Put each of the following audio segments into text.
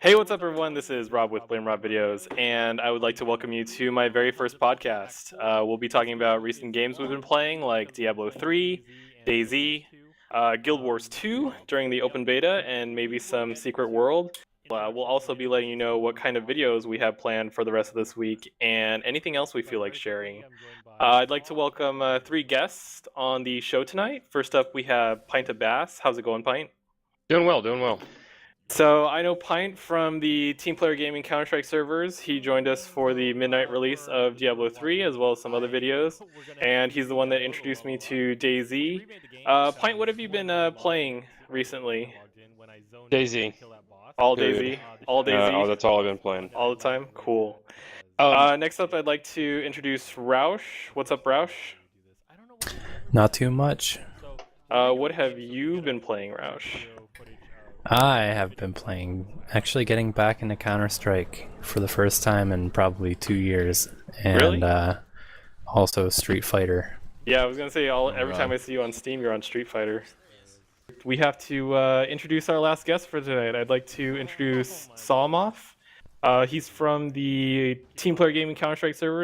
Hey, what's up, everyone? This is Rob with BlameRobVideos, and I would like to welcome you to my very first podcast. We'll be talking about recent games we've been playing, like Diablo 3, DayZ, Guild Wars 2 during the open beta, and maybe some Secret World. We'll also be letting you know what kind of videos we have planned for the rest of this week, and anything else we feel like sharing. I'd like to welcome 3 guests on the show tonight. First up, we have Pint of Bass. How's it going, Pint? Doing well. So I know Pint from the Team Player Gaming Counter-Strike servers. He joined us for the midnight release of Diablo 3 as well as some other videos, and he's the one that introduced me to DayZ. Pint, what have you been playing recently? DayZ. All DayZ? All DayZ? That's all I've been playing. All the time? Cool. Next up, I'd like to introduce Roush. What's up, Roush? Not too much. What have you been playing, Roush? I have been playing, actually getting back into Counter-Strike for the first time in probably 2 years. And Really? Also Street Fighter. Yeah, I was going to say, every time I see you on Steam, you're on Street Fighter. We have to introduce our last guest for tonight. I'd like to introduce Salmoff. He's from the Team Player Gaming Counter-Strike server.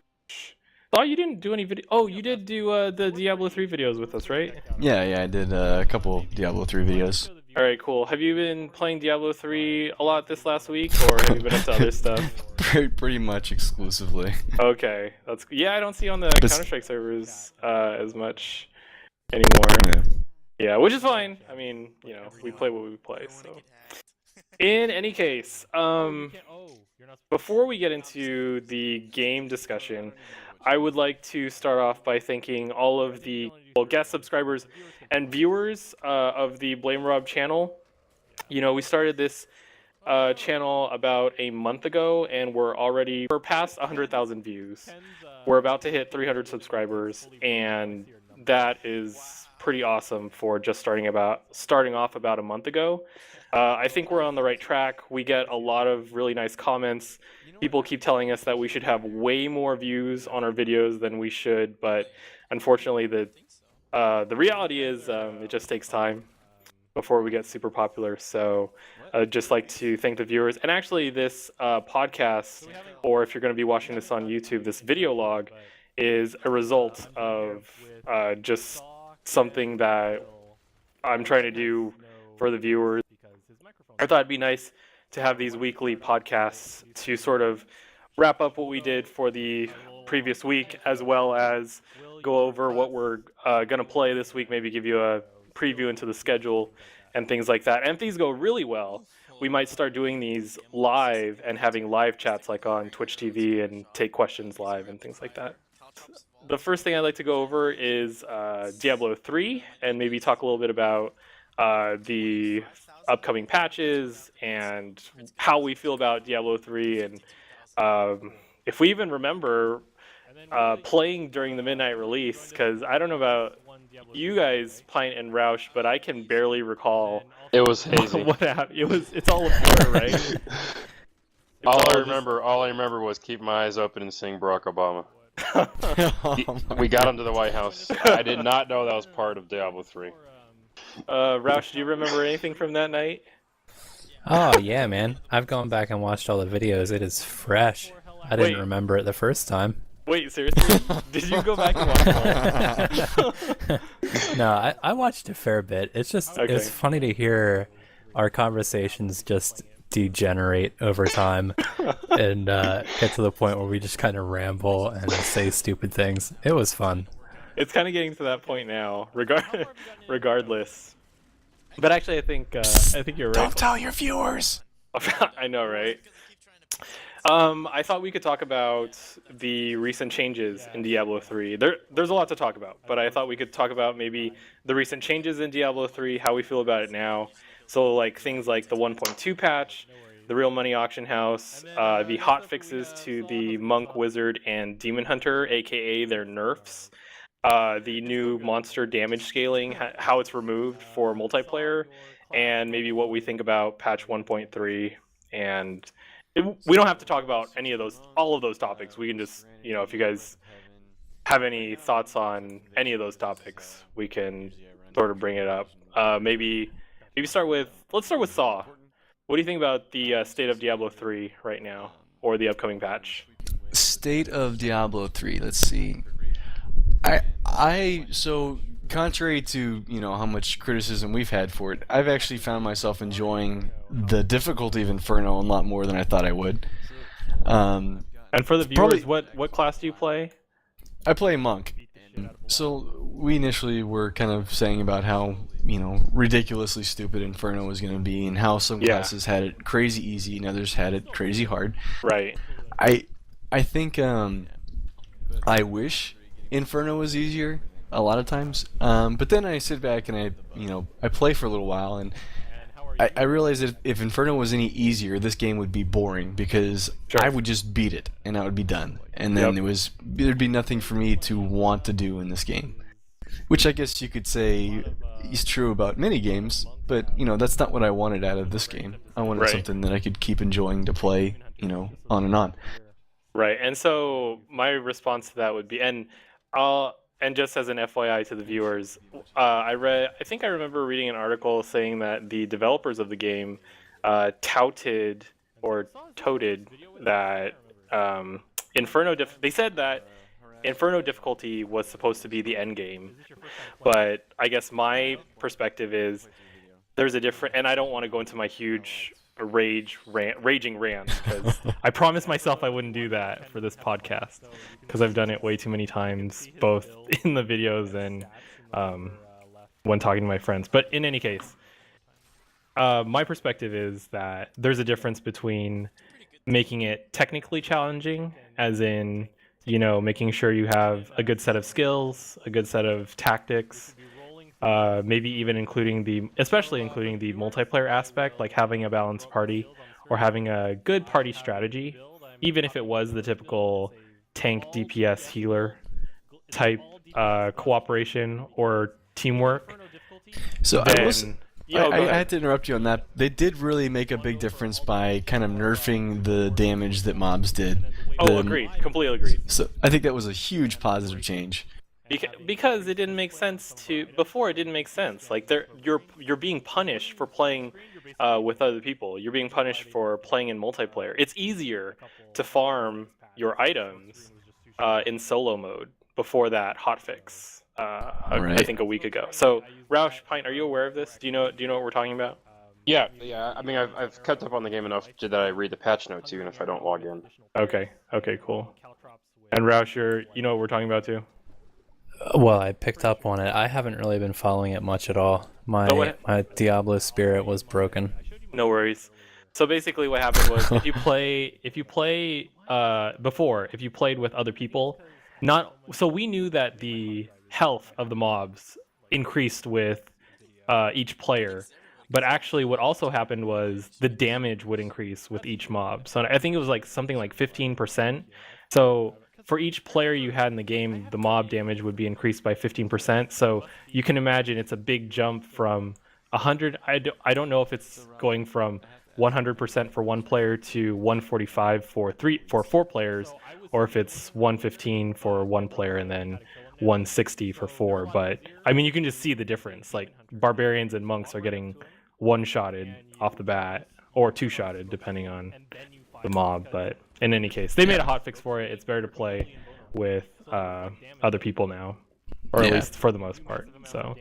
Thought you didn't do any video. Oh, you did do the Diablo 3 videos with us, right? Yeah, I did a couple Diablo 3 videos. All right, cool. Have you been playing Diablo 3 a lot this last week, or have you been up to other stuff? Pretty much exclusively. Okay, yeah. I don't see on the Counter-Strike servers as much anymore. Yeah, which is fine. I mean, we play what we play. So, in any case, before we get into the game discussion, I would like to start off by thanking all of the guest subscribers and viewers of the BlameRob channel. We started this channel about a month ago, and we're past 100,000 views. We're about to hit 300 subscribers, and that is pretty awesome for just starting off about a month ago. I think we're on the right track. We get a lot of really nice comments. People keep telling us that we should have way more views on our videos than we should, but unfortunately the reality is it just takes time before we get super popular. So I'd just like to thank the viewers. And actually this podcast, or if you're going to be watching this on YouTube, this video log is a result of just something that I'm trying to do for the viewers. I thought it'd be nice to have these weekly podcasts to sort of wrap up what we did for the previous week, as well as go over what we're going to play this week, maybe give you a preview into the schedule and things like that. And if these go really well, we might start doing these live and having live chats like on Twitch TV and take questions live and things like that. The first thing I'd like to go over is Diablo 3 and maybe talk a little bit about the upcoming patches and how we feel about Diablo 3, and if we even remember playing during the midnight release, because I don't know about you guys, Pint and Roush, but I can barely recall. It was hazy. What happened? It's all a blur, right? all I remember was keep my eyes open and sing Barack Obama. We got him to the White House. I did not know that was part of Diablo 3. Roush, do you remember anything from that night? Oh, yeah, man. I've gone back and watched all the videos. It is fresh. I didn't remember it the first time. Wait, seriously? Did you go back and watch it? No, I watched a fair bit. It's just, It's funny to hear our conversations just degenerate over time and get to the point where we just kind of ramble and say stupid things. It was fun. It's kind of getting to that point now, regardless. But actually, I think you're right. Don't tell your viewers! I know, right? I thought we could talk about the recent changes in Diablo 3. There's a lot to talk about, but I thought we could talk about maybe the recent changes in Diablo 3, how we feel about it now. So like things like the 1.2 patch, the Real Money Auction House, the hot fixes to the Monk, Wizard, and Demon Hunter, aka their nerfs. The new monster damage scaling, how it's removed for multiplayer, and maybe what we think about patch 1.3. And we don't have to talk about all of those topics. We can just, if you guys have any thoughts on any of those topics, we can sort of bring it up. Maybe let's start with Saw. What do you think about the state of Diablo 3 right now, or the upcoming patch? State of Diablo 3. Let's see. So contrary to how much criticism we've had for it, I've actually found myself enjoying the difficulty of Inferno a lot more than I thought I would. And for the viewers, what class do you play? I play Monk. So we initially were kind of saying about how ridiculously stupid Inferno was going to be, and how some classes had it crazy easy and others had it crazy hard. Right. I think I wish Inferno was easier a lot of times, but then I sit back and I play for a little while, and I realize that if Inferno was any easier, this game would be boring, because I would just beat it and I would be done, and then there'd be nothing for me to want to do in this game, which I guess you could say is true about many games, but that's not what I wanted out of this game. I wanted something that I could keep enjoying to play, on and on. Right, and so my response to that would be, and just as an FYI to the viewers, I think I remember reading an article saying that the developers of the game touted that Inferno. They said that Inferno difficulty was supposed to be the end game, but I guess my perspective is there's a different, and I don't want to go into my huge raging rant, because I promised myself I wouldn't do that for this podcast, because I've done it way too many times, both in the videos and when talking to my friends. But in any case, my perspective is that there's a difference between making it technically challenging, as in making sure you have a good set of skills, a good set of tactics, maybe even especially including the multiplayer aspect, like having a balanced party or having a good party strategy, even if it was the typical tank DPS healer type cooperation or teamwork. So I had to interrupt you on that. They did really make a big difference by kind of nerfing the damage that mobs did. Agreed. Completely agreed. So I think that was a huge positive change. Because it didn't make sense before. It didn't make sense. Like you're being punished for playing with other people. You're being punished for playing in multiplayer. It's easier to farm your items in solo mode before that hotfix. I think a week ago. So Roush, Pint, are you aware of this? Do you know what we're talking about? Yeah. I mean, I've kept up on the game enough that I read the patch notes even if I don't log in. Okay, cool. And Roush, you know what we're talking about too? Well, I picked up on it. I haven't really been following it much at all. My Diablo spirit was broken. No worries. So basically, what happened was if you played with other people, so we knew that the health of the mobs increased with each player, but actually, what also happened was the damage would increase with each mob. So I think it was something like 15%. So for each player you had in the game, the mob damage would be increased by 15%. So you can imagine it's a big jump from 100. I don't know if it's going from 100% for one player to 145 for four players, or if it's 115 for one player and then 160 for four. But I mean, you can just see the difference. Like barbarians and monks are getting one-shotted off the bat, or two-shotted depending on the mob. But in any case, they made a hotfix for it. It's better to play with other people now, or at least for the most part. So,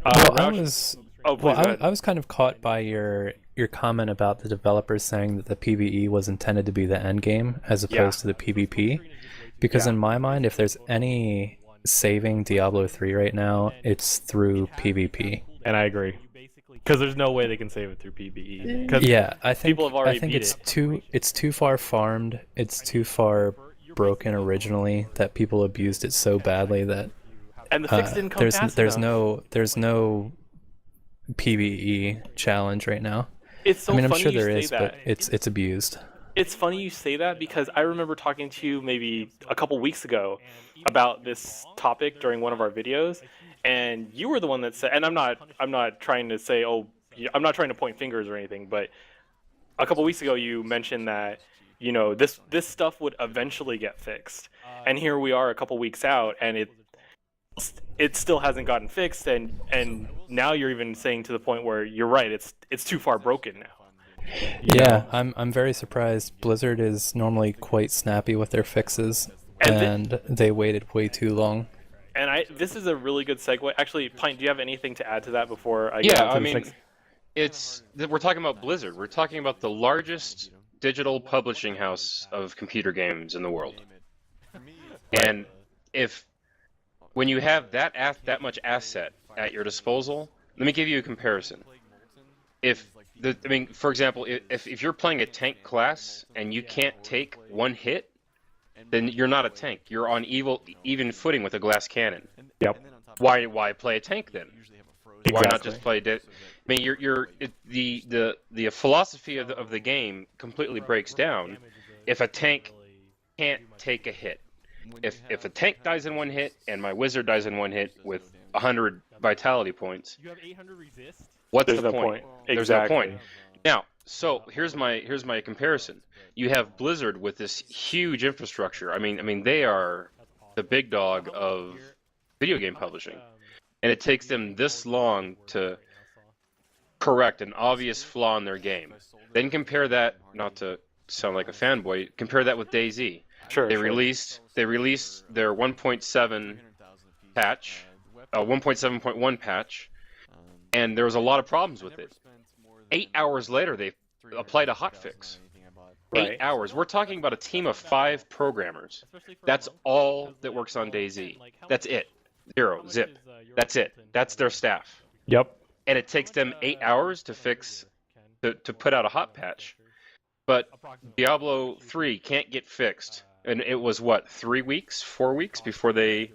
I was kind of caught by your comment about the developers saying that the PvE was intended to be the end game as opposed to the PvP, because in my mind, if there's any saving Diablo 3 right now, it's through PvP. And I agree. Because there's no way they can save it through PvE. I think people have already beat it's too far farmed. It's too far broken originally that people abused it so badly that. And the fix didn't come fast enough. There's no PvE challenge right now. It's so I'm funny sure there you is, say that. but it's abused. It's funny you say that, because I remember talking to you maybe a couple weeks ago about this topic during one of our videos, and you were the one that said, and I'm not trying to say, I'm not trying to point fingers or anything, but a couple weeks ago you mentioned that this stuff would eventually get fixed, and here we are a couple weeks out, and it still hasn't gotten fixed, and now you're even saying to the point where you're right, it's too far broken now. Yeah, I'm very surprised. Blizzard is normally quite snappy with their fixes, and they waited way too long. And this is a really good segue. Actually, Pint, do you have anything to add to that before I get into this next? We're talking about Blizzard. We're talking about the largest digital publishing house of computer games in the world. And when you have that much asset at your disposal, let me give you a comparison. For example, if you're playing a tank class and you can't take one hit, then you're not a tank. You're on even footing with a glass cannon. Yep. Why play a tank then? Exactly. Why not just play? The philosophy of the game completely breaks down if a tank can't take a hit. If a tank dies in one hit and my wizard dies in one hit with 100 vitality points, you have 800 resist. What's There's the no point? Exactly. There's no point. Now, so here's my comparison. You have Blizzard with this huge infrastructure. I mean, they are the big dog of video game publishing, and it takes them this long to correct an obvious flaw in their game. Then compare that, not to sound like a fanboy, compare that with DayZ. Sure. They released their 1.7 patch, 1.7.1 patch, and there was a lot of problems with it. 8 hours later, they applied a hotfix. Right. 8 hours. We're talking about a team of 5 programmers. That's all that works on DayZ. That's it. 0, zip. That's it. That's their staff. Yep. And it takes them 8 hours to put out a hot patch. But Diablo 3 can't get fixed. And it was, 3 weeks, 4 weeks before they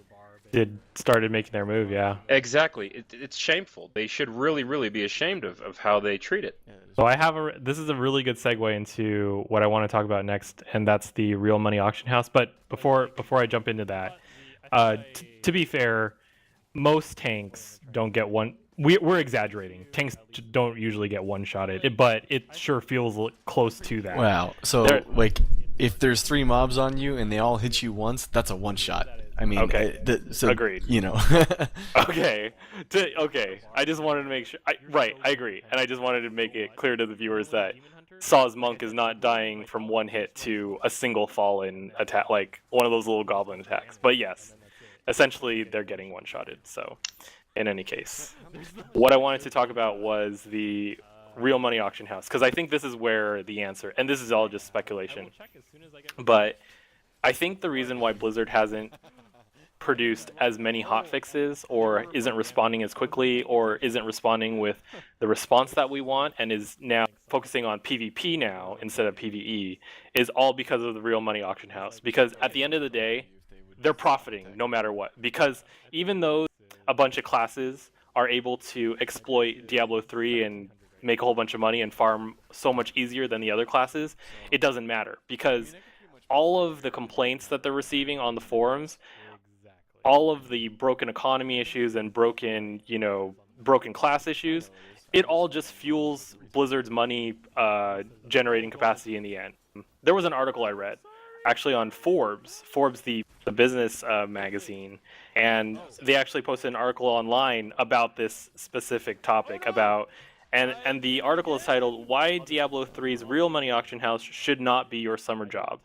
started making their move, yeah. Exactly. It's shameful. They should really, really be ashamed of how they treat it. So this is a really good segue into what I want to talk about next, and that's the real money auction house. But before I jump into that, to be fair, most tanks don't get one. We're exaggerating. Tanks don't usually get one-shotted, but it sure feels close to that. Wow. So, if there's 3 mobs on you and they all hit you once, that's a one-shot. I mean, okay. Agreed. You know. Okay. I just wanted to make sure. I agree, and I just wanted to make it clear to the viewers that Saw's monk is not dying from one hit to a single fallen attack, like one of those little goblin attacks. But yes, essentially they're getting one-shotted. So, in any case, what I wanted to talk about was the real money auction house, because I think this is where the answer, and this is all just speculation, but I think the reason why Blizzard hasn't produced as many hotfixes, or isn't responding as quickly, or isn't responding with the response that we want, and is now focusing on PvP now instead of PvE, is all because of the real money auction house. Because at the end of the day, they're profiting no matter what. Because even though a bunch of classes are able to exploit Diablo 3 and make a whole bunch of money and farm so much easier than the other classes, it doesn't matter. Because all of the complaints that they're receiving on the forums, all of the broken economy issues and broken class issues, it all just fuels Blizzard's money generating capacity in the end. There was an article I read, actually on Forbes, the business magazine, and they actually posted an article online about this specific topic, and the article is titled, "Why Diablo 3's Real Money Auction House Should Not Be Your Summer Job."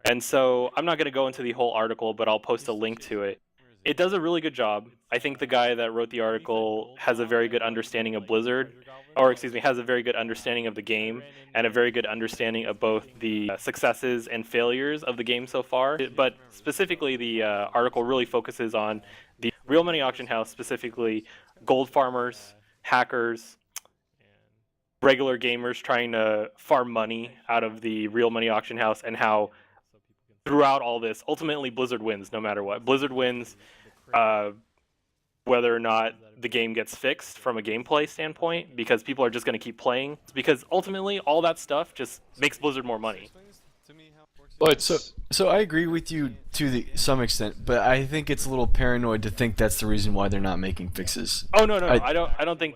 And so I'm not going to go into the whole article, but I'll post a link to it. It does a really good job. I think the guy that wrote the article has a very good understanding of Blizzard, has a very good understanding of the game, and a very good understanding of both the successes and failures of the game so far. But specifically, the article really focuses on the real money auction house, specifically gold farmers, hackers, regular gamers trying to farm money out of the real money auction house, and how throughout all this, ultimately Blizzard wins no matter what. Blizzard wins whether or not the game gets fixed from a gameplay standpoint, because people are just going to keep playing. Because ultimately, all that stuff just makes Blizzard more money. But so I agree with you to some extent, but I think it's a little paranoid to think that's the reason why they're not making fixes. Oh no, I don't think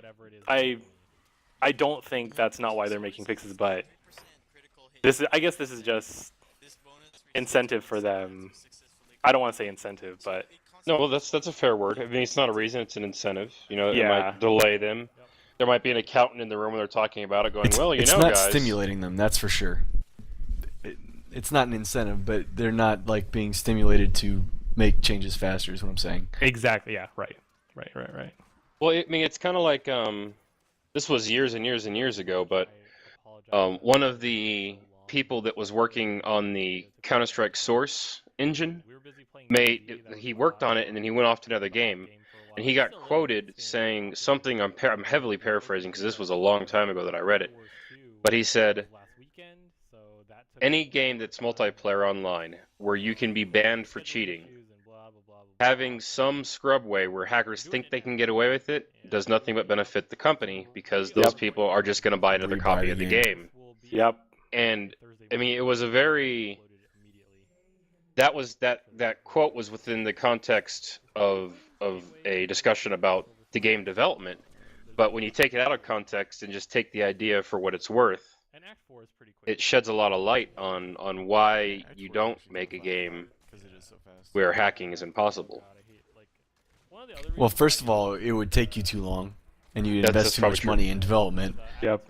I don't think that's not why they're making fixes, but I guess this is just incentive for them. I don't want to say incentive, but no, well, that's a fair word. I mean, it's not a reason; it's an incentive. It Yeah. might delay them. There might be an accountant in the room when they're talking about it, going, "Well, you it's know, not guys." stimulating them, that's for sure. It's not an incentive, but they're not like being stimulated to make changes faster. Is what I'm saying. Exactly. Yeah. Right. Well, I mean, it's kind of like this was years and years and years ago, but one of the people that was working on the Counter-Strike Source engine he worked on it, and then he went off to another game, and he got quoted saying something. I'm heavily paraphrasing because this was a long time ago that I read it, but he said, "Any game that's multiplayer online where you can be banned for cheating, having some scrub way where hackers think they can get away with it does nothing but benefit the company, because those people are just going to buy another copy of the game." Yep. And I mean, it was a very that quote was within the context of a discussion about the game development, but when you take it out of context and just take the idea for what it's worth, it sheds a lot of light on why you don't make a game where hacking is impossible. Well, first of all, it would take you too long, and you'd That's invest too probably much true. money in development. Yep.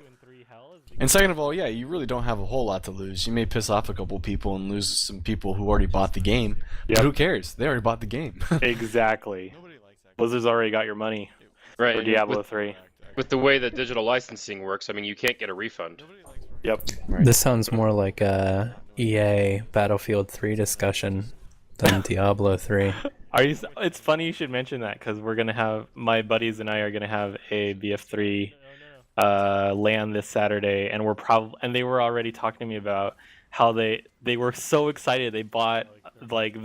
And second of all, yeah, you really don't have a whole lot to lose. You may piss off a couple people and lose some people who already bought the game, Yep. but who cares? They already bought the game. Exactly. Blizzard's already got your money Right. for and Diablo 3. with the way that digital licensing works, I mean, you can't get a refund. Yep. This sounds more like a EA Battlefield 3 discussion than Diablo 3. It's funny you should mention that, because we're gonna have, my buddies and I are gonna have a BF3 LAN this Saturday, and they were already talking to me about how they were so excited they bought like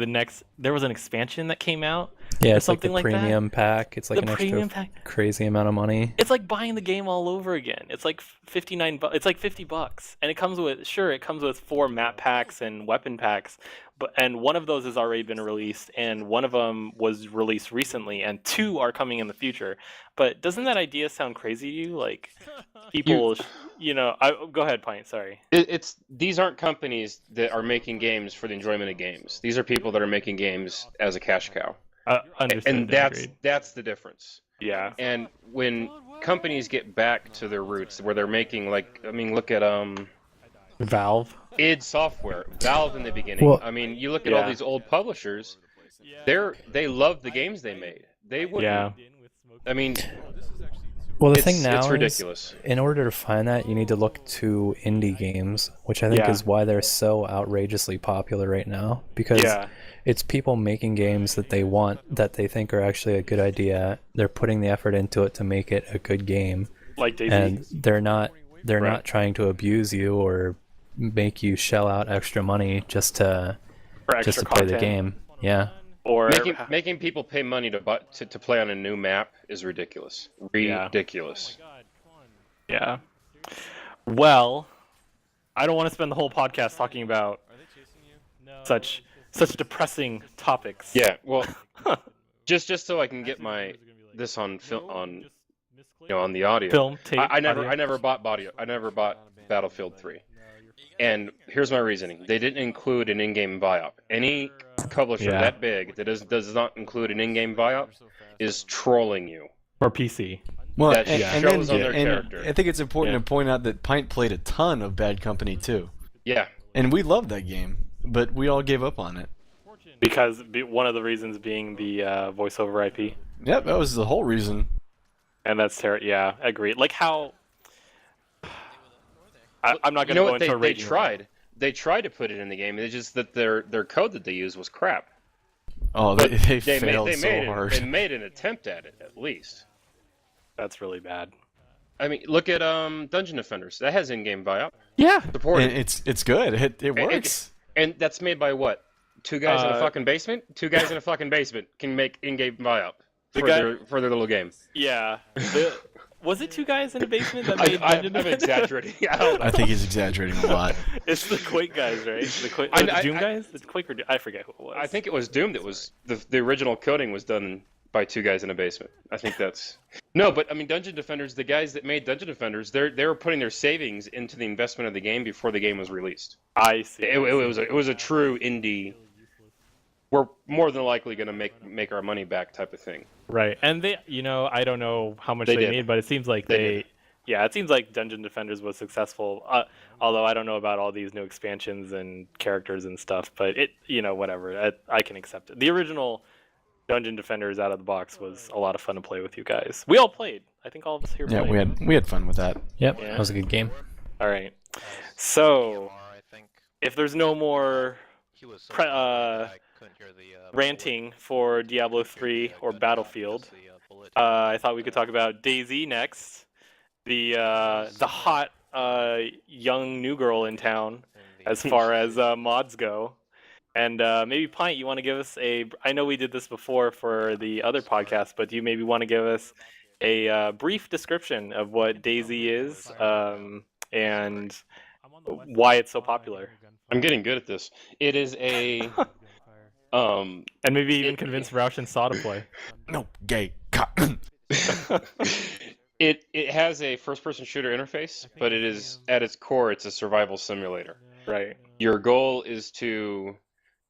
there was an expansion that came out. Yeah, or it's like the something like that. premium pack. It's like The an premium extra pack. crazy amount of money. It's like buying the game all over again. It's like it's like $50, and it comes with 4 map packs and weapon packs, and one of those has already been released, and one of them was released recently, and 2 are coming in the future. But doesn't that idea sound crazy to you? Like people, go ahead, Pint. Sorry. These aren't companies that are making games for the enjoyment of games. These are people that are making games as a cash cow. Understood. And agreed. that's the difference. Yeah. And when companies get back to their roots, where they're making, like, I mean, look at Valve. id Software, Valve in the beginning. Well, I mean, you look at all these old publishers, they love the games they made. They wouldn't. Yeah. I mean, Well, the thing now it's is, ridiculous. in order to find that, you need to look to indie games, which I think Yeah. is why they're so outrageously popular right now. Because it's people making games that they want, that they think are actually a good idea. They're putting the effort into it to make it a good game, Like DayZ. and they're not Right. not trying to abuse you or make you shell out extra money just to For extra play the content. game. Yeah. Or Making people pay money to play on a new map is ridiculous. Ridiculous. Yeah. Well, I don't want to spend the whole podcast talking about such depressing topics. Yeah. Well, just so I can get this on film on the audio. Film tape. I never audio. bought Battlefield 3. And here's my reasoning. They didn't include an in-game buy-up. Any publisher that big that does not include an in-game buy-up is trolling you. Or PC. Well, That shows on their character. I think it's important to point out that Pint played a ton of Bad Company too, Yeah. and we loved that game, but we all gave up on it. Because one of the reasons being the voiceover IP. Yep, that was the whole reason. And that's terrible. Yeah, agreed. Like how... I'm not You going to know go what? into a They raging tried. They tried to put it in the game. It's just that their code that they used was crap. Oh, they failed they so made hard. They made an attempt at it, at least. That's really bad. I mean, look at Dungeon Defenders. That has in-game buy-up. Yeah. Supported. And it's good. It works. And that's made by what? 2 guys in a fucking basement? 2 guys in a fucking basement can make in-game buy-up for their little game. Yeah. Was it 2 guys in a basement that made I'm Dungeon Defenders? exaggerating. I don't know. I think he's exaggerating a lot. It's the Quake guys, right? The Doom guys? The Quake or Doom? I forget who it was. I think it was Doom that was... The original coding was done by 2 guys in a basement. I think that's... No, but I mean, Dungeon Defenders, the guys that made Dungeon Defenders, they were putting their savings into the investment of the game before the game was released. I see. It was a true indie we're more than likely going to make our money back type of thing. Right, and they, I don't know how much They they did. made, but it seems like yeah, it seems like Dungeon Defenders was successful. Although I don't know about all these new expansions and characters and stuff, but whatever. I can accept it. The original Dungeon Defenders out of the box was a lot of fun to play with you guys. We all played. I think all of us here played. Yeah, we had fun with that. Yep, Yeah. that was a good game. All right. So, if there's no more ranting for Diablo 3 or Battlefield, I thought we could talk about DayZ next. The hot young new girl in town, as far as mods go. And maybe Pint, you want to give us I know we did this before for the other podcast, but do you maybe want to give us a brief description of what DayZ is and why it's so popular? I'm getting good at this. It is a and maybe even convince Roush and Saw to play. No, gay. It has a first-person shooter interface, but it is at its core it's a survival simulator. Right. Your goal is to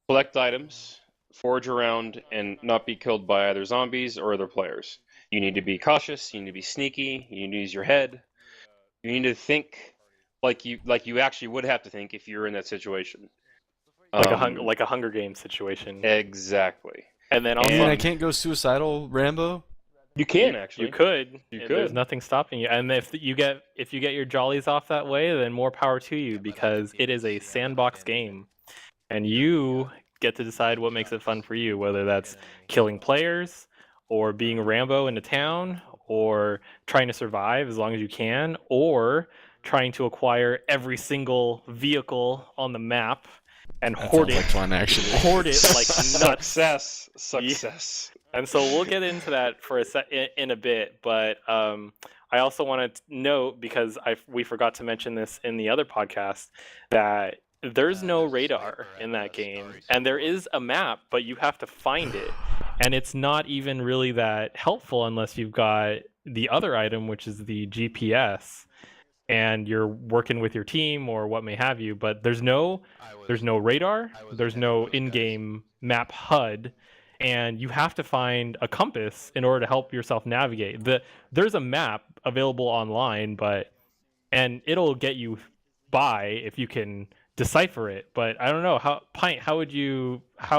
collect items, forage around, and not be killed by either zombies or other players. You need to be cautious. You need to be sneaky. You need to use your head. You need to think like you actually would have to think if you were in that situation. Like a Hunger Games situation. Exactly. And then also, I can't go suicidal, Rambo. You can actually. You could. You could. There's nothing stopping you. And if you get your jollies off that way, then more power to you, because it is a sandbox game, and you get to decide what makes it fun for you, whether that's killing players, or being Rambo in a town, or trying to survive as long as you can, or trying to acquire every single vehicle on the map and hoard it. Like fun, actually. Hoard it like nuts. Success. And so we'll get into that for in a bit, but I also want to note, because we forgot to mention this in the other podcast, that there's no radar in that game, and there is a map, but you have to find it, and it's not even really that helpful unless you've got the other item, which is the GPS, and you're working with your team or what may have you. But there's no radar, there's no in-game map HUD, and you have to find a compass in order to help yourself navigate. There's a map available online, and it'll get you by if you can decipher it. But I don't know how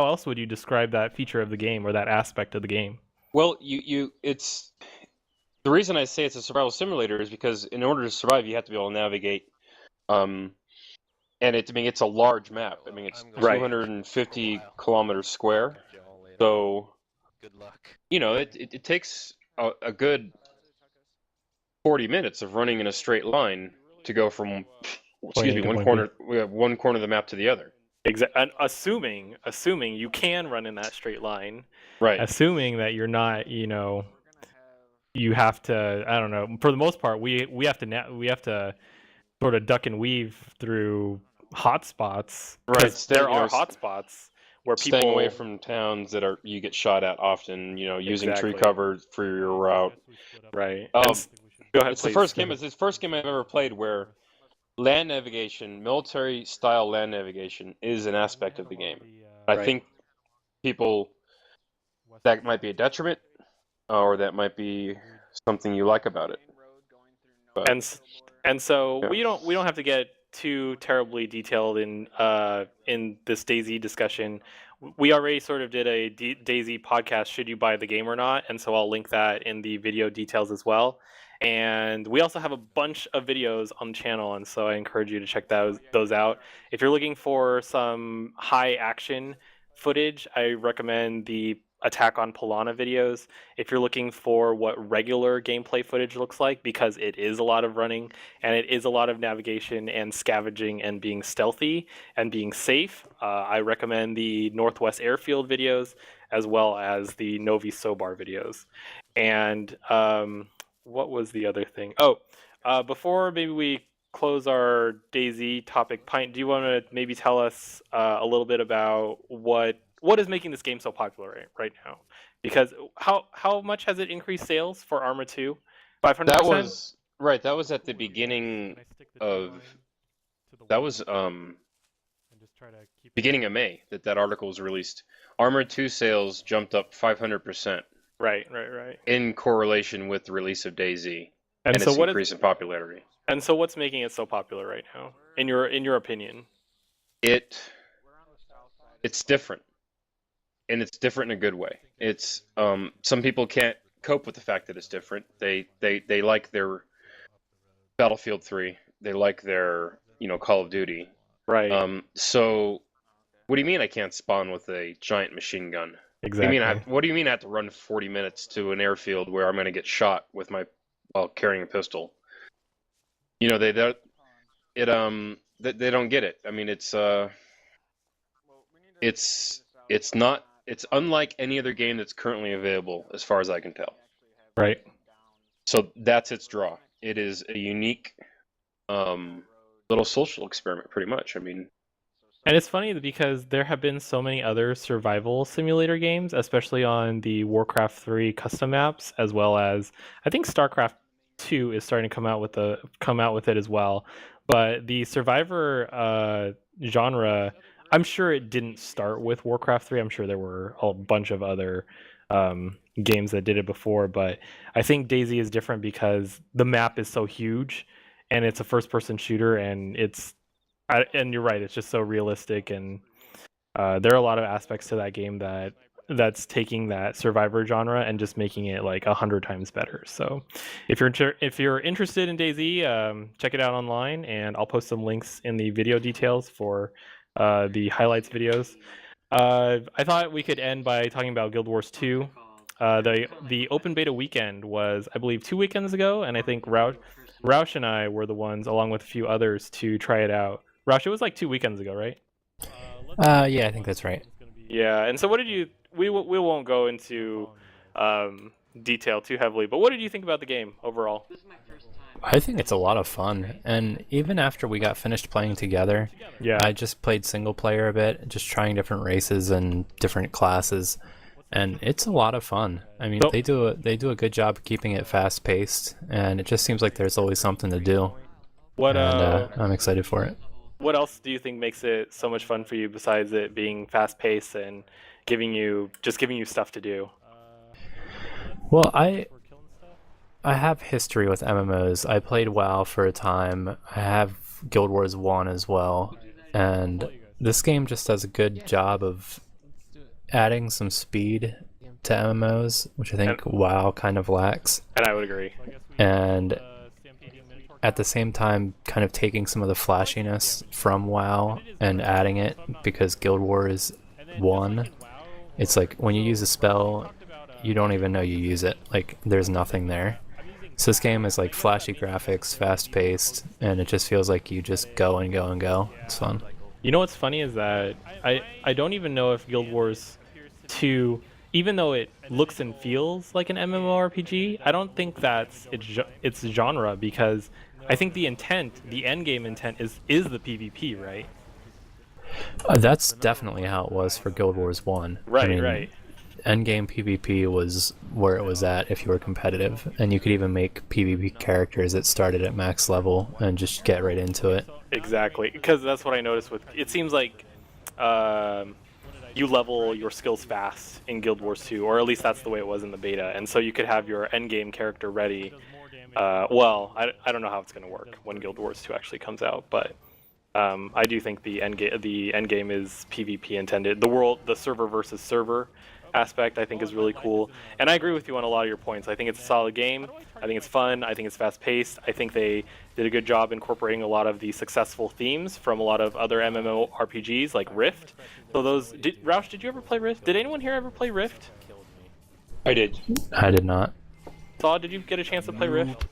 else would you describe that feature of the game, or that aspect of the game? Well, it's the reason I say it's a survival simulator is because in order to survive, you have to be able to navigate. And it's a large map. I mean, it's 250 kilometers square. So, good luck. It takes a good 40 minutes of running in a straight line to go from one corner of the map to the other. Exactly. And assuming you can run in that straight line, right? Assuming that you're not, you have to. I don't know. For the most part, we have to sort of duck and weave through hotspots. Right. There are hotspots where people staying away from towns that you get shot at often. Using tree cover for your route. Right. Go ahead. It's the first game. It's the first game I've ever played where land navigation, military-style land navigation, is an aspect of the game. I think people, that might be a detriment, or that might be something you like about it. But, and so we don't have to get too terribly detailed in this DayZ discussion. We already sort of did a DayZ podcast, Should You Buy the Game or Not? And so I'll link that in the video details as well. And we also have a bunch of videos on the channel, and so I encourage you to check those out. If you're looking for some high action footage, I recommend the Attack on Pilana videos. If you're looking for what regular gameplay footage looks like, because it is a lot of running and it is a lot of navigation and scavenging and being stealthy and being safe, I recommend the Northwest Airfield videos as well as the Novi Sobar videos. And what was the other thing? Before maybe we close our DayZ topic, Pint, do you want to maybe tell us a little bit about what is making this game so popular right now? Because how much has it increased sales for Arma 2? 500%? That was at the beginning of. That was beginning of May that article was released. Armored 2 sales jumped up 500%. Right. In correlation with the release of DayZ and so its increase in popularity. And so what's making it so popular right now, in your opinion? It's different. And it's different in a good way. It's some people can't cope with the fact that it's different. They like their Battlefield 3. They like their, Call of Duty. Right. So what do you mean I can't spawn with a giant machine gun? Exactly. What do you mean I have to run 40 minutes to an airfield where I'm going to get shot while carrying a pistol? They don't get it. I mean, it's unlike any other game that's currently available, as far as I can tell. Right. So that's its draw. It is a unique little social experiment, pretty much. I mean, and it's funny because there have been so many other survival simulator games, especially on the Warcraft 3 custom maps, as well as I think StarCraft 2 is starting to come out with it as well. But the survivor genre, I'm sure it didn't start with Warcraft 3. I'm sure there were a bunch of other games that did it before, but I think DayZ is different because the map is so huge, and it's a first-person shooter, and you're right, it's just so realistic, and there are a lot of aspects to that game that's taking that survivor genre and just making it like 100 times better. So if you're interested in DayZ, check it out online, and I'll post some links in the video details for the highlights videos. I thought we could end by talking about Guild Wars 2. The open beta weekend was, I believe, 2 weekends ago, and I think Roush and I were the ones, along with a few others, to try it out. Roush, it was like 2 weekends ago, right? Yeah, I think that's right. Yeah, and so what did you... We won't go into detail too heavily, but what did you think about the game overall? I think it's a lot of fun, and even after we got finished playing together, I just played single player a bit, just trying different races and different classes, and it's a lot of fun. I mean, they do a good job of keeping it fast paced, and it just seems like there's always something to do. I'm excited for it. What else do you think makes it so much fun for you besides it being fast paced and giving you stuff to do? Well, I have history with MMOs. I played WoW for a time. I have Guild Wars 1 as well. And this game just does a good job of adding some speed to MMOs, which I think WoW kind of lacks. And I would agree. And at the same time, kind of taking some of the flashiness from WoW and adding it, because Guild Wars 1, it's like when you use a spell, you don't even know you use it. Like, there's nothing there. So this game is like flashy graphics, fast-paced, and it just feels like you just go and go and go. It's fun. You know what's funny is that I don't even know if Guild Wars 2, even though it looks and feels like an MMORPG, I don't think that's its genre, because I think the end game intent is the PvP, right? That's definitely how it was for Guild Wars 1. Right, right. Endgame PvP was where it was at if you were competitive, and you could even make PvP characters that started at max level and just get right into it. Exactly, because that's what I noticed with it. Seems like you level your skills fast in Guild Wars 2, or at least that's the way it was in the beta, and so you could have your endgame character ready. Well, I don't know how it's going to work when Guild Wars 2 actually comes out, but I do think the endgame is PvP intended. The server versus server aspect, I think, is really cool, and I agree with you on a lot of your points. I think it's a solid game. I think it's fun. I think it's fast-paced. I think they did a good job incorporating a lot of the successful themes from a lot of other MMORPGs like Rift. So Roush, did you ever play Rift? Did anyone here ever play Rift? I did. I did not. Saw, did you get a chance to play Rift?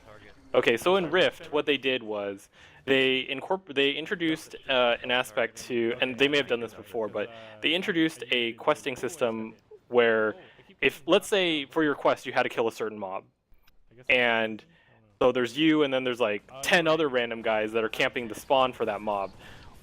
Okay, so in Rift, what they did was they introduced an aspect to, and they may have done this before, but they introduced a questing system where, if, let's say, for your quest, you had to kill a certain mob, and so there's you, and then there's like 10 other random guys that are camping the spawn for that mob.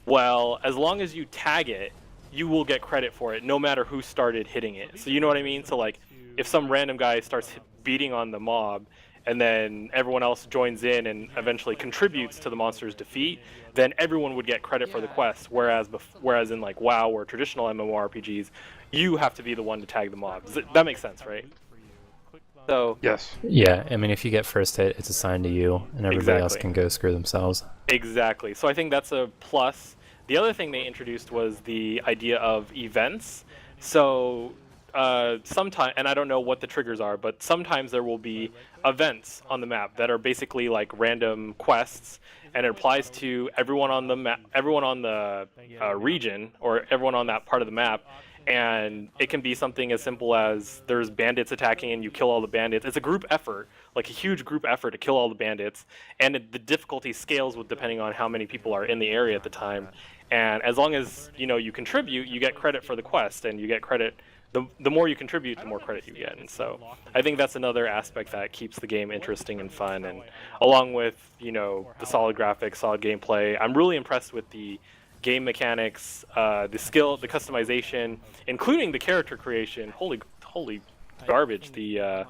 Well, as long as you tag it, you will get credit for it, no matter who started hitting it. So you know what I mean? So like, if some random guy starts beating on the mob, and then everyone else joins in and eventually contributes to the monster's defeat, then everyone would get credit for the quest. Whereas in like WoW or traditional MMORPGs, you have to be the one to tag the mobs. That makes sense, right? So Yes. Yeah, I mean, if you get first hit, it's assigned to you, and everybody else can go screw themselves. Exactly. So I think that's a plus. The other thing they introduced was the idea of events. So sometimes, and I don't know what the triggers are, but sometimes there will be events on the map that are basically like random quests, and it applies to everyone on the map, everyone on the region, or everyone on that part of the map. And it can be something as simple as there's bandits attacking and you kill all the bandits. It's a group effort, like a huge group effort to kill all the bandits. And the difficulty scales with depending on how many people are in the area at the time. And as long as you contribute, you get credit for the quest, and you get credit. The more you contribute, the more credit you get. And so I think that's another aspect that keeps the game interesting and fun. And along with the solid graphics, solid gameplay, I'm really impressed with the game mechanics, the skill, the customization, including the character creation. Holy garbage! The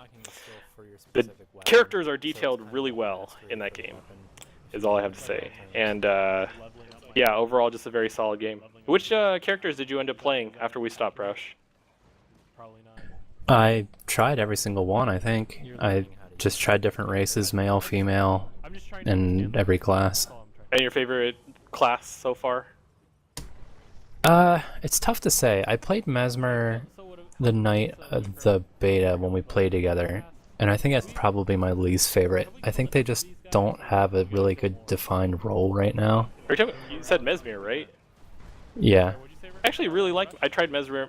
characters are detailed really well in that game, is all I have to say. And yeah, overall, just a very solid game. Which characters did you end up playing after we stopped, Roush? I tried every single one, I think. I just tried different races, male, female, in every class. And your favorite class so far? It's tough to say. I played Mesmer the night of the beta when we played together, and I think that's probably my least favorite. I think they just don't have a really good defined role right now. You said Mesmer, right? Yeah. I actually really liked. I tried Mesmer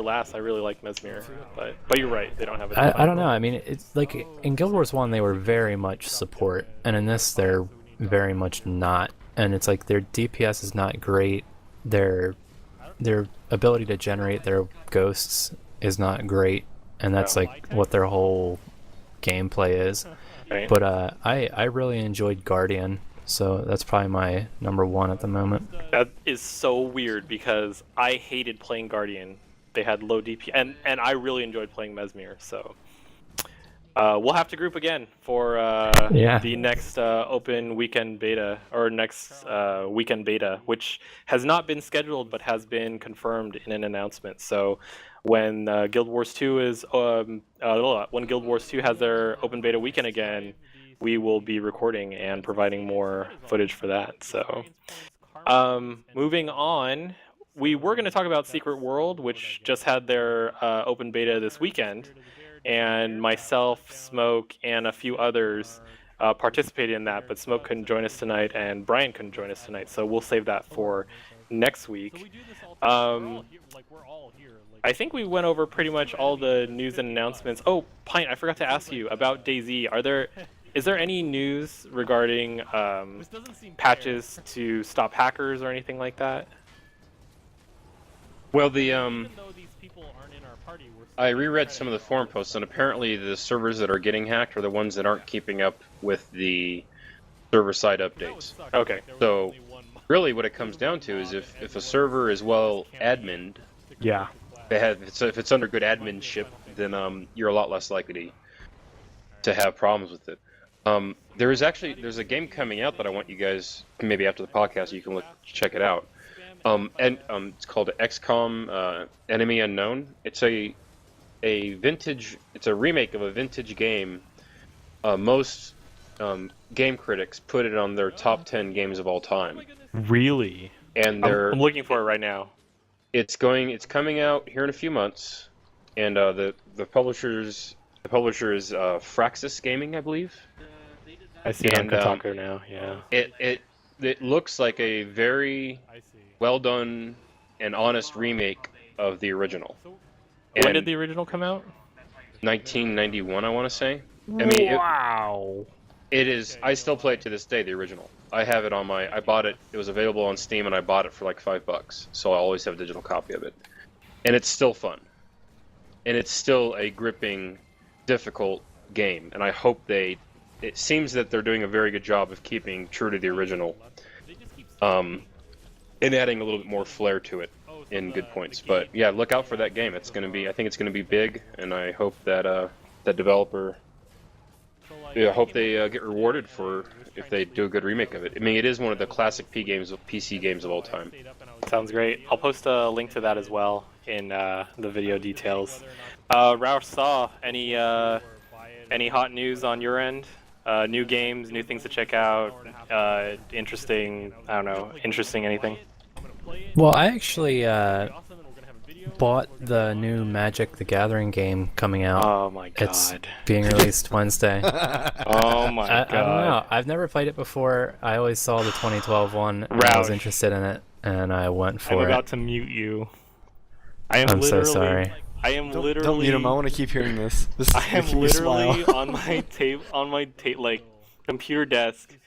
last. I really liked Mesmer, but you're right. They don't have a I don't know. I mean, it's like in Guild Wars 1 they were very much support, and in this they're very much not. And it's like their DPS is not great. Their ability to generate their ghosts is not great, and that's like what their whole gameplay is. Right. But I really enjoyed Guardian, so that's probably my number one at the moment. That is so weird because I hated playing Guardian. They had low DP, and I really enjoyed playing Mesmer. So we'll have to group again for the next open weekend beta, or next weekend beta, which has not been scheduled but has been confirmed in an announcement. So when Guild Wars 2 is when Guild Wars 2 has their open beta weekend again, we will be recording and providing more footage for that. So moving on, we were going to talk about Secret World, which just had their open beta this weekend. And myself, Smoke, and a few others participated in that, but Smoke couldn't join us tonight, and Brian couldn't join us tonight, so we'll save that for next week. I think we went over pretty much all the news and announcements. Oh, Pint, I forgot to ask you about DayZ. Is there any news regarding patches to stop hackers or anything like that? Well, I reread some of the forum posts, and apparently the servers that are getting hacked are the ones that aren't keeping up with the server-side updates. Okay. So, really what it comes down to is if a server is well adminned, yeah, if it's under good adminship, then you're a lot less likely to have problems with it. There's a game coming out that I want you guys, maybe after the podcast, you can check it out. It's called XCOM Enemy Unknown. It's a remake of a vintage game. Most game critics put it on their top 10 games of all time. Really? And I'm looking for it right now. It's coming out here in a few months, and the publisher is Fraxis Gaming, I believe. I see it on Kotaku now. Yeah. It looks like a very well done and honest remake of the original. When did the original come out? 1991, I want to say. I mean, wow. It is. I still play it to this day. The original. I have it on I bought it. It was available on Steam, and I bought it for like $5. So I always have a digital copy of it, and it's still fun, and it's still a gripping, difficult game. And I hope it seems that they're doing a very good job of keeping true to the original, and adding a little bit more flair to it in good points. But yeah, look out for that game. I think it's gonna be big, and I hope that that developer Yeah, I hope they get rewarded for if they do a good remake of it. I mean, it is one of the classic PC games of all time. Sounds great. I'll post a link to that as well in the video details. Roush Saw, any hot news on your end? New games, new things to check out, interesting, I don't know, interesting anything? Well, I actually bought the new Magic the Gathering game coming out. Oh my god. It's being released Wednesday. Oh my god. I don't know. I've never played it before. I always saw the 2012 one, and I was interested in it, and I went for it. I'm about to mute you. I'm so sorry. I am literally. Don't mute him. I want to keep hearing this. I am literally on my like computer desk,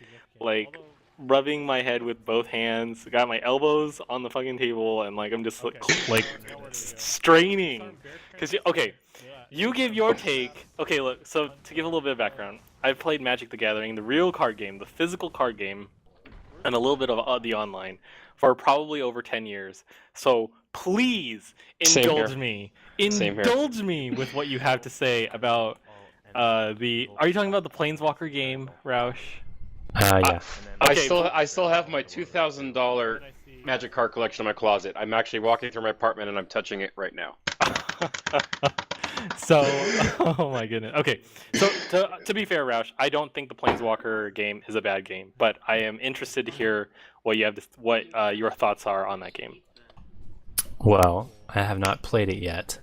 like rubbing my head with both hands. Got my elbows on the fucking table, and like I'm just like straining. Cause okay, you give your take. Okay, look. So to give a little bit of background, I've played Magic the Gathering, the real card game, the physical card game, and a little bit of the online for probably over 10 years. So please indulge me. Indulge me with what you have to say about the. Are you talking about the Planeswalker game, Roush? Yeah. Okay. I still have my $2,000 Magic card collection in my closet. I'm actually walking through my apartment and I'm touching it right now. So, oh my goodness. Okay, so to be fair, Roush, I don't think the Planeswalker game is a bad game, but I am interested to hear what you have what your thoughts are on that game. Well, I have not played it yet.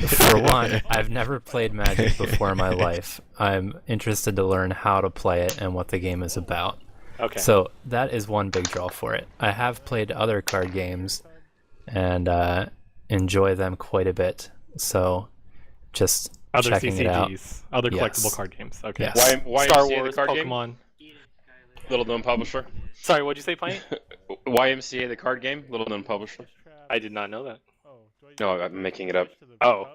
For one, I've never played Magic before in my life. I'm interested to learn how to play it and what the game is about. Okay. So that is one big draw for it. I have played other card games and enjoy them quite a bit. So just other checking CCGs, it out. other Yes. collectible card games. Okay. Yes. Star YMCA, Wars, the card Pokemon. game? Little known publisher. Sorry, what'd you say, Pint? YMCA, the card game. Little known publisher. I did not know that. No, I'm making it up. Oh.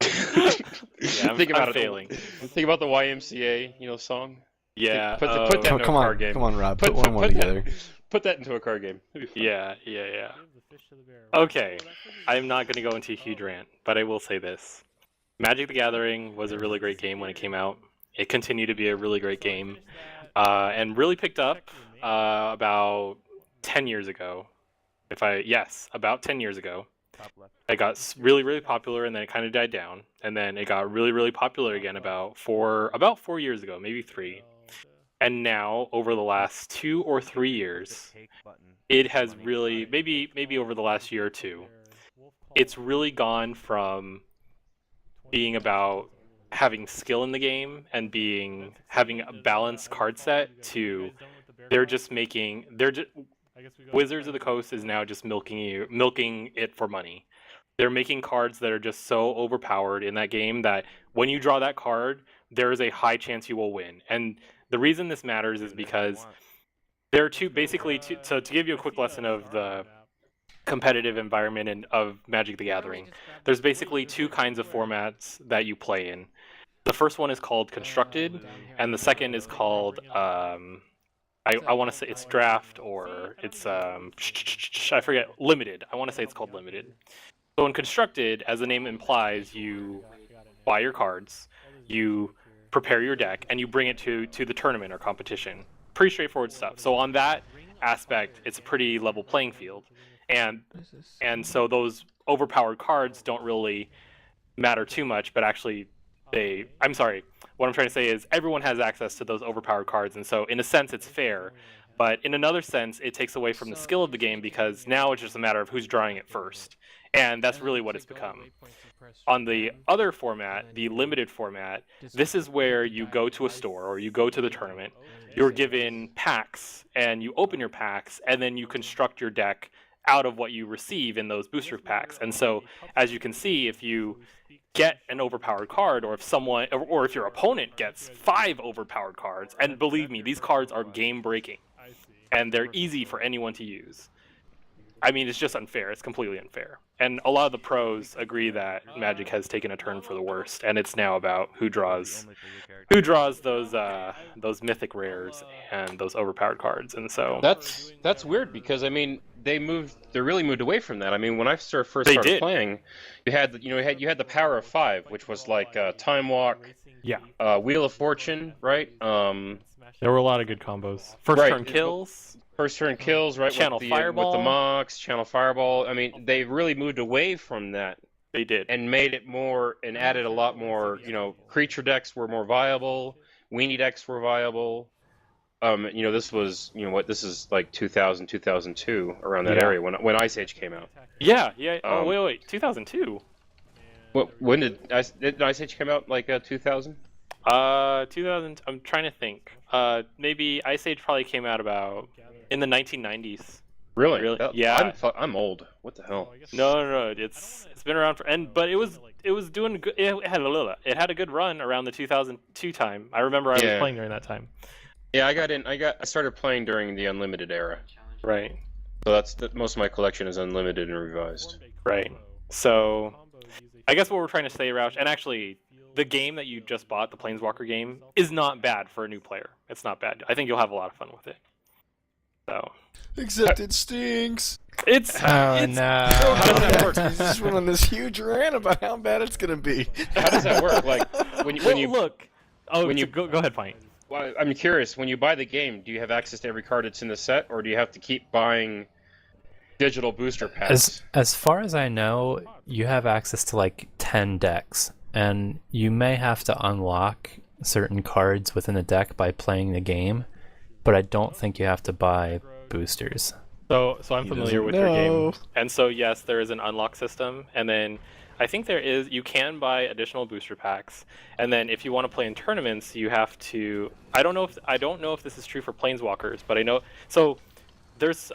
Yeah, I'm failing. Think about the YMCA, song. Yeah. Put that into a come card on, game. come on, Rob. Put one together. Put that into a card game. Yeah. Okay, I'm not going to go into a huge rant, but I will say this. Magic the Gathering was a really great game when it came out. It continued to be a really great game, and really picked up about 10 years ago. About 10 years ago. It got really, really popular, and then it kind of died down, and then it got really, really popular again about 4 years ago, maybe 3. And now, over the last 2 or 3 years, it has really, maybe over the last year or two, it's really gone from being about having skill in the game and having a balanced card set to Wizards of the Coast is now just milking it for money. They're making cards that are just so overpowered in that game that when you draw that card, there is a high chance you will win. And the reason this matters is because there are to give you a quick lesson of the competitive environment and of Magic the Gathering, there's basically 2 kinds of formats that you play in. The first one is called Constructed, and the second is called I want to say it's Draft, or it's I forget, Limited. I want to say it's called Limited. So in Constructed, as the name implies, you buy your cards, you prepare your deck, and you bring it to the tournament or competition. Pretty straightforward stuff. So on that aspect, it's a pretty level playing field. And so those overpowered cards don't really matter too much, but actually what I'm trying to say is everyone has access to those overpowered cards, and so in a sense it's fair, but in another sense it takes away from the skill of the game because now it's just a matter of who's drawing it first, and that's really what it's become. On the other format, the limited format, this is where you go to a store or you go to the tournament, you're given packs, and you open your packs, and then you construct your deck out of what you receive in those booster packs. And so, as you can see, if you get an overpowered card, or if your opponent gets 5 overpowered cards, and believe me, these cards are game breaking, and they're easy for anyone to use. I mean, it's just unfair. It's completely unfair. And a lot of the pros agree that Magic has taken a turn for the worst, and it's now about who draws those mythic rares and those overpowered cards. And so that's weird because I mean they really moved away from that. I mean when I first started playing, you had the power of 5, which was like Time Walk, Yeah. Wheel of Fortune, right? There were a lot of good combos. First Right. turn kills. First turn kills, right? Channel with Fireball. the Mox, Channel Fireball. I mean, they really moved away from that. They did. And made it more, and added a lot more, creature decks were more viable, weenie decks were viable. This was, this is like 2000, 2002, around that area, when Ice Age came out. Yeah. Oh, wait. 2002? When did Ice Age come out, like 2000? 2000, I'm trying to think. Maybe Ice Age probably came out about in the 1990s. Really? Yeah. I'm old. What the hell? No. It's been around but it was doing good. It had a good run around the 2002 time. I remember I was playing during that time. Yeah, I started playing during the Unlimited era. Right. So most of my collection is Unlimited and Revised. Right. So, I guess what we're trying to say, Roush, and actually, the game that you just bought, the Planeswalker game, is not bad for a new player. It's not bad. I think you'll have a lot of fun with it. So. Except it stinks. No. How does that work? He's just went on this huge rant about how bad it's gonna be. How does that work? Like when you look. Oh, when you go ahead, Pint. Well, I'm curious. When you buy the game, do you have access to every card that's in the set, or do you have to keep buying digital booster packs? As far as I know, you have access to like 10 decks, and you may have to unlock certain cards within a deck by playing the game, but I don't think you have to buy boosters. So I'm familiar with your game, and so yes, there is an unlock system, and then I think you can buy additional booster packs, and then if you want to play in tournaments, you have to. I don't know if this is true for Planeswalkers, but I know. So there's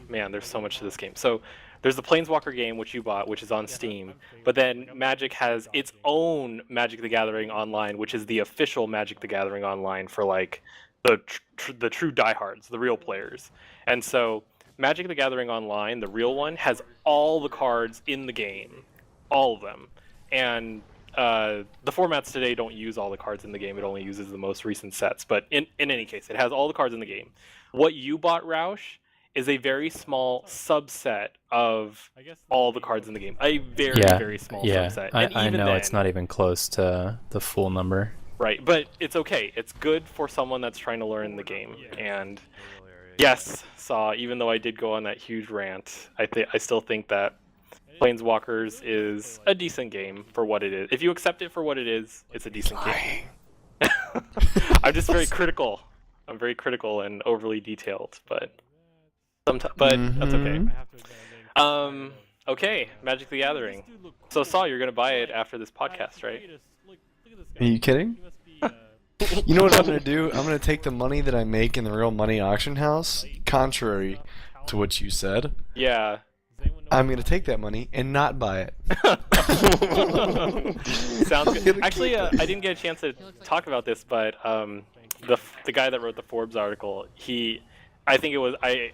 there's so much to this game. So there's the Planeswalker game which you bought, which is on Steam, but then Magic has its own Magic the Gathering Online, which is the official Magic the Gathering Online for like the true diehards, the real players. And so Magic the Gathering Online, the real one, has all the cards in the game, all of them. And the formats today don't use all the cards in the game. It only uses the most recent sets. But in any case, it has all the cards in the game. What you bought, Roush, is a very small subset of all the cards in the game. A very small subset. And I know then, it's not even close to the full number. Right, but it's okay. It's good for someone that's trying to learn the game. And yes, even though I did go on that huge rant, I still think that Planeswalkers is a decent game for what it is. If you accept it for what it is, it's a decent game. I'm just very critical. I'm very critical and overly detailed, but that's okay. Okay, Magic the Gathering. So Saw, you're gonna buy it after this podcast, right? Are you kidding? You know what I'm gonna do? I'm gonna take the money that I make in the real money auction house, contrary to what you said. Yeah. I'm gonna take that money and not buy it. Sounds good. Actually, I didn't get a chance to talk about this, but the guy that wrote the Forbes article, I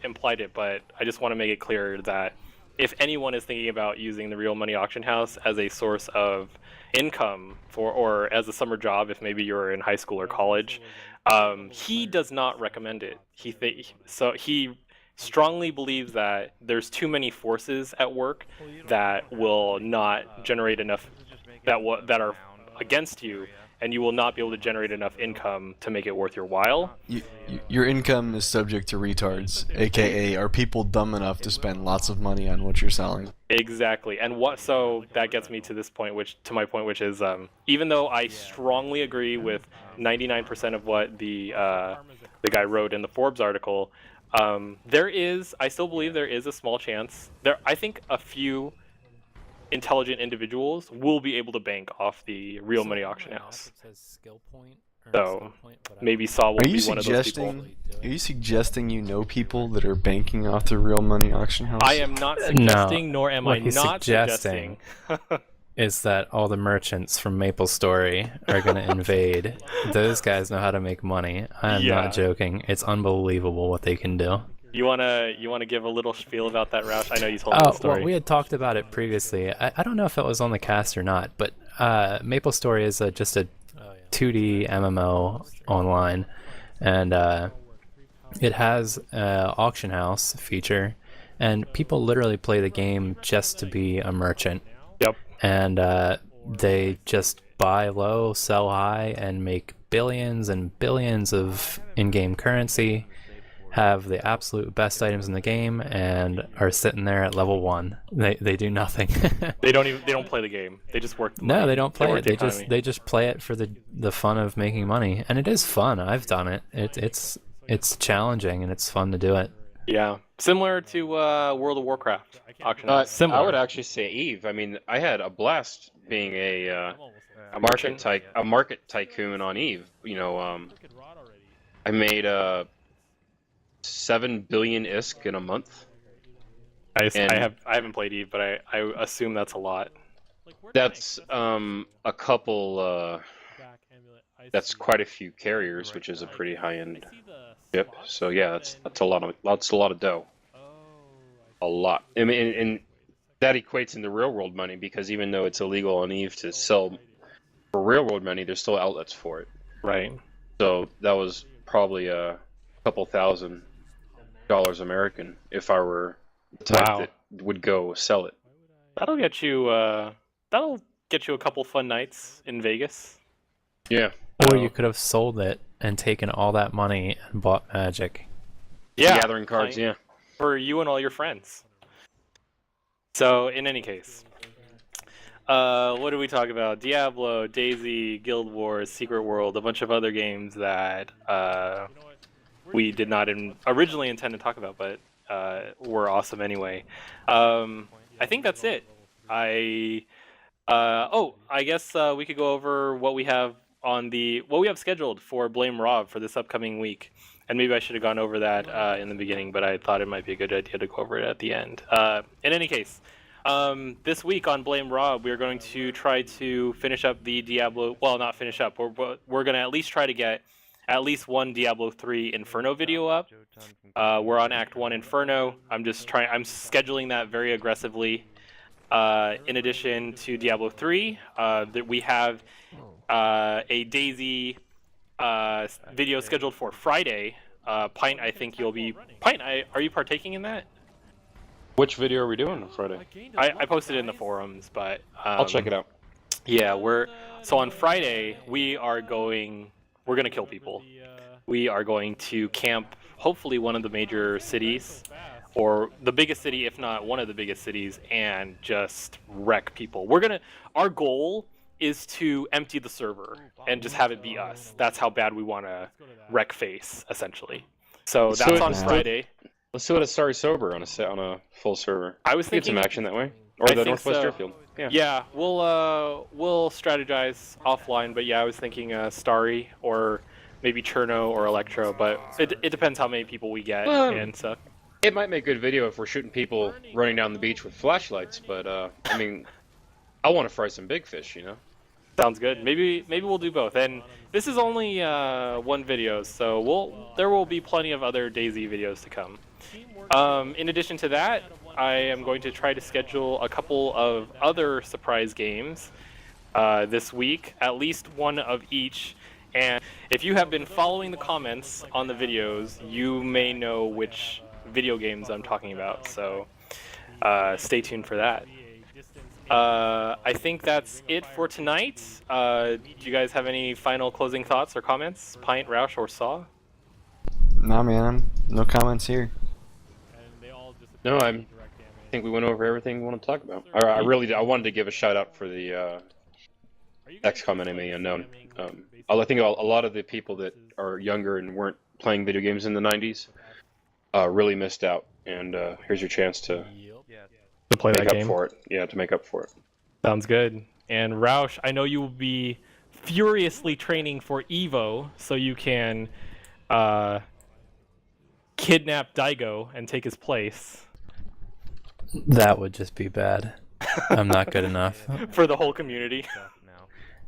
implied it, but I just want to make it clear that if anyone is thinking about using the real money auction house as a source of income or as a summer job, if maybe you're in high school or college, he does not recommend it. He strongly believes that there's too many forces at work that will not generate enough that are against you, and you will not be able to generate enough income to make it worth your while. Your income is subject to retards, aka are people dumb enough to spend lots of money on what you're selling? Exactly, and so that gets me to this point, which is even though I strongly agree with 99% of what the guy wrote in the Forbes article, I still believe there is a small chance. I think a few intelligent individuals will be able to bank off the real money auction house. So maybe Saw will be one of those people. Are you suggesting you know people that are banking off the real money auction house? I am not suggesting, nor am I not suggesting. Is that all the merchants from MapleStory are going to invade. Those guys know how to make money. I'm not joking. It's unbelievable what they can do. You wanna give a little spiel about that, Roush? I know you told me the story. Well, we had talked about it previously. I don't know if it was on the cast or not, but MapleStory is just a 2D MMO online, and it has an auction house feature, and people literally play the game just to be a merchant. Yep. And they just buy low, sell high, and make billions and billions of in-game currency, have the absolute best items in the game, and are sitting there at level 1. They do nothing. They don't play the game. They just work the money. No, they don't play work it. the They just play it for the fun of making money, and it is fun. I've done it. It's challenging and it's fun to do it. Yeah, similar to World of Warcraft auction. Similar. I would actually say Eve. I mean, I had a blast being a market tycoon on Eve. You know, I made 7 billion ISK in a month. I haven't played Eve, but I assume that's a lot. That's a couple. That's quite a few carriers, which is a pretty high end ship. So yeah, that's a lot of dough. A lot. I mean, and that equates into real world money, because even though it's illegal on Eve to sell for real world money, there's still outlets for it. Right. So that was probably a couple $1,000 American if I were the type that would go sell it. That'll get you a couple fun nights in Vegas. Yeah. Or you could have sold it and taken all that money and bought Magic. Yeah. Gathering cards, yeah. For you and all your friends. So, in any case, what did we talk about? Diablo, DayZ, Guild Wars, Secret World, a bunch of other games that we did not originally intend to talk about, but were awesome anyway. I think that's it. I guess we could go over what we have scheduled for BlameRob for this upcoming week. And maybe I should have gone over that in the beginning, but I thought it might be a good idea to go over it at the end. In any case, this week on BlameRob, we're going to try to finish up the Diablo. Well, not finish up. We're going to at least try to get at least one Diablo 3 Inferno video up. We're on Act 1 Inferno. I'm scheduling that very aggressively. In addition to Diablo 3, that we have a DayZ video scheduled for Friday. Pint, I think you'll be... Pint, are you partaking in that? Which video are we doing on Friday? I posted it in the forums, but... I'll check it out. Yeah, so on Friday, we're going to kill people. We are going to camp, hopefully one of the major cities, or the biggest city, if not one of the biggest cities, and just wreck people. Our goal is to empty the server and just have it be us. That's how bad we want to wreck face, essentially. So that's on Friday. Let's do it at Sorry Sober on a full server. I was thinking get some action that way, or the Northwest Airfield. Yeah, we'll strategize offline, but yeah, I was thinking Starry or maybe Cherno or Electro, but it depends how many people we get and stuff. It might make good video if we're shooting people running down the beach with flashlights, but I mean, I want to fry some big fish, you know. Sounds good. Maybe we'll do both. And this is only one video, so there will be plenty of other DayZ videos to come. In addition to that, I am going to try to schedule a couple of other surprise games this week, at least one of each. And if you have been following the comments on the videos, you may know which video games I'm talking about. So stay tuned for that. I think that's it for tonight. Do you guys have any final closing thoughts or comments? Pint, Roush, or Saw? Nah, man. No comments here. No, I think we went over everything we want to talk about. I wanted to give a shout out for the XCOM Enemy Unknown. I think a lot of the people that are younger and weren't playing video games in the 90s really missed out. And here's your chance to play that game for it. Yeah, to make up for it. Sounds good. And Roush, I know you will be furiously training for Evo, so you can kidnap Daigo and take his place. That would just be bad. I'm not good enough. For the whole community.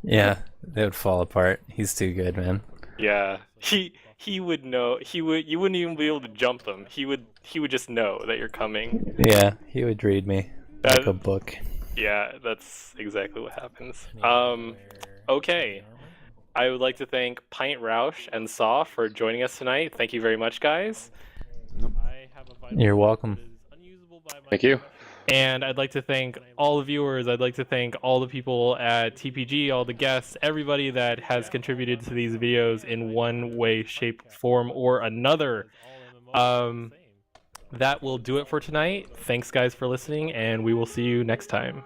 Yeah, they would fall apart. He's too good, man. Yeah, he would know. You wouldn't even be able to jump them. He would just know that you're coming. Yeah, he would read me like a book. Yeah, that's exactly what happens. Okay. I would like to thank Pint, Roush, and Saw for joining us tonight. Thank you very much, guys. You're welcome. Thank you. And I'd like to thank all the viewers. I'd like to thank all the people at TPG, all the guests, everybody that has contributed to these videos in one way, shape, form, or another. That will do it for tonight. Thanks, guys, for listening, and we will see you next time.